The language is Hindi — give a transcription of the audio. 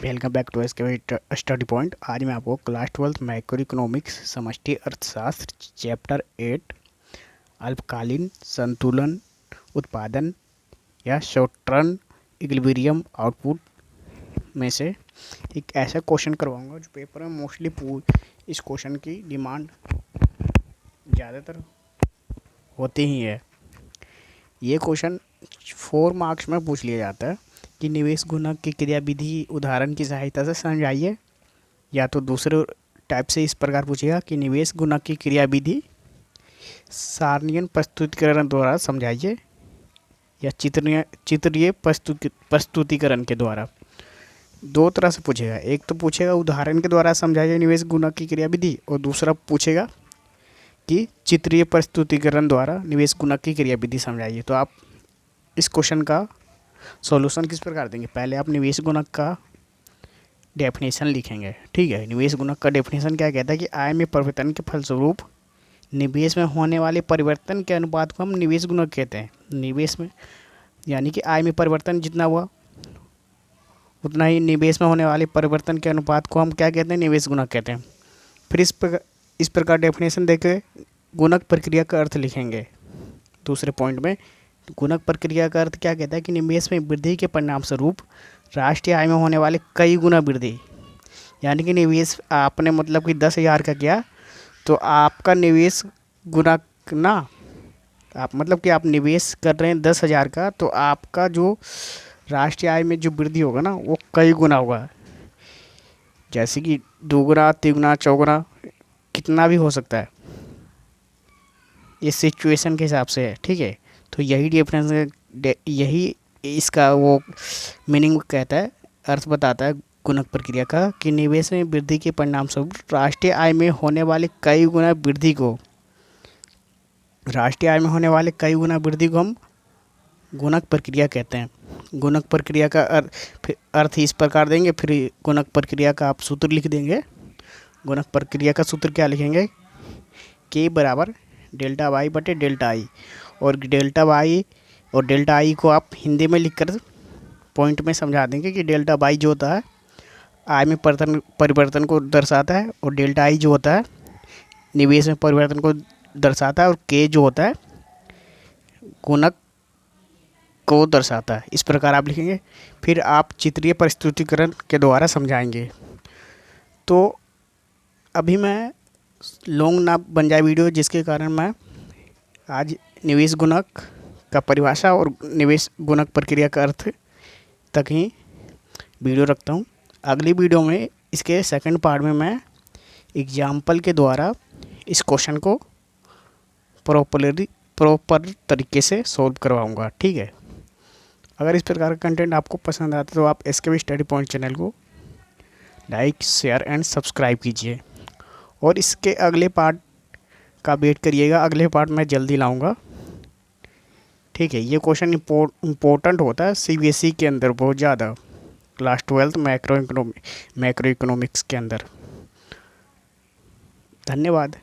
Welcome back to SK study point. आज मैं आपको क्लास 12 मैक्रो इकोनॉमिक्स समष्टि अर्थशास्त्र चैप्टर 8 अल्पकालीन संतुलन उत्पादन या शॉर्ट टर्म इक्विलिब्रियम आउटपुट में से एक ऐसा क्वेश्चन करवाऊंगा जो पेपर में मोस्टली इस क्वेश्चन की डिमांड ज़्यादातर होती ही है। ये क्वेश्चन 4 मार्क्स में पूछ लिया जाता है कि निवेश गुणक की क्रियाविधि उदाहरण की सहायता से समझाइए, या तो दूसरे टाइप से इस प्रकार पूछेगा कि निवेश गुणक की क्रियाविधि सारणीय प्रस्तुतिकरण द्वारा समझाइए, या चित्रीय प्रस्तुतिकरण के द्वारा। दो तरह से पूछेगा, एक तो पूछेगा उदाहरण के द्वारा समझाइए निवेश गुणक की क्रियाविधि, और दूसरा पूछेगा कि चित्रीय प्रस्तुतिकरण द्वारा निवेश गुणक की क्रियाविधि समझाइए। तो आप इस क्वेश्चन का सॉल्यूशन किस प्रकार देंगे? पहले आप निवेश गुणक का डेफिनेशन लिखेंगे। ठीक है, निवेश गुणक का डेफिनेशन क्या कहता है कि आय में परिवर्तन के फलस्वरूप निवेश में होने वाले परिवर्तन के अनुपात को हम निवेश गुणक कहते हैं। निवेश में यानी कि आय में परिवर्तन जितना हुआ उतना ही निवेश में होने वाले परिवर्तन के अनुपात को हम क्या कहते हैं? निवेश गुणक कहते हैं। फिर इस प्रकार डेफिनेशन देके गुणक प्रक्रिया का अर्थ लिखेंगे। दूसरे पॉइंट में गुणक प्रक्रिया का अर्थ क्या कहता है कि निवेश में वृद्धि के परिणाम स्वरूप राष्ट्रीय आय में होने वाले कई गुना वृद्धि, यानी कि निवेश आपने मतलब कि 10,000 का किया तो आपका निवेश गुणक ना, आप मतलब कि आप निवेश कर रहे हैं 10,000 का, तो आपका जो राष्ट्रीय आय में जो वृद्धि होगा ना वो कई गुना होगा। जैसे कि 2 गुना, 3 गुना, 4 गुना, कितना भी हो सकता है, इस सिचुएशन के हिसाब से है। ठीक है, तो यही डिफरेंस, यही इसका वो मीनिंग कहता है, अर्थ बताता है गुणक प्रक्रिया का कि निवेश में वृद्धि के परिणाम स्वरूप राष्ट्रीय आय में होने वाले कई गुना वृद्धि को, राष्ट्रीय आय में होने वाले कई गुना वृद्धि को हम गुणक प्रक्रिया कहते हैं। गुणक प्रक्रिया का अर्थ इस प्रकार देंगे। फिर गुणक प्रक्रिया का आप सूत्र लिख देंगे। गुणक प्रक्रिया का सूत्र क्या लिखेंगे? के बराबर डेल्टा वाई बटे डेल्टा आई, और डेल्टा वाई और डेल्टा आई को आप हिंदी में लिखकर पॉइंट में समझा देंगे कि डेल्टा वाई जो होता है आय में परिवर्तन को दर्शाता है, और डेल्टा आई जो होता है निवेश में परिवर्तन को दर्शाता है, और के जो होता है गुणक को दर्शाता है। इस प्रकार आप लिखेंगे। फिर आप चित्रीय प्रस्तुतिकरण के द्वारा समझाएंगे। तो अभी मैं लॉन्ग ना बन जाए वीडियो, जिसके कारण मैं आज निवेश गुणक का परिभाषा और निवेश गुणक प्रक्रिया का अर्थ तक ही वीडियो रखता हूँ। अगली वीडियो में इसके सेकंड पार्ट में मैं एग्जाम्पल के द्वारा इस क्वेश्चन को प्रॉपर तरीके से सॉल्व करवाऊँगा। ठीक है, अगर इस प्रकार का कंटेंट आपको पसंद आता है तो आप एसके स्टडी पॉइंट चैनल को लाइक, शेयर एंड सब्सक्राइब कीजिए, और इसके अगले पार्ट का वेट करिएगा। अगले पार्ट मैं जल्दी लाऊंगा। ठीक है, ये क्वेश्चन इम्पोर्टेंट होता है सीबीएसई के अंदर बहुत ज़्यादा, क्लास 12 मैक्रो इकोनॉमिक्स के अंदर। धन्यवाद।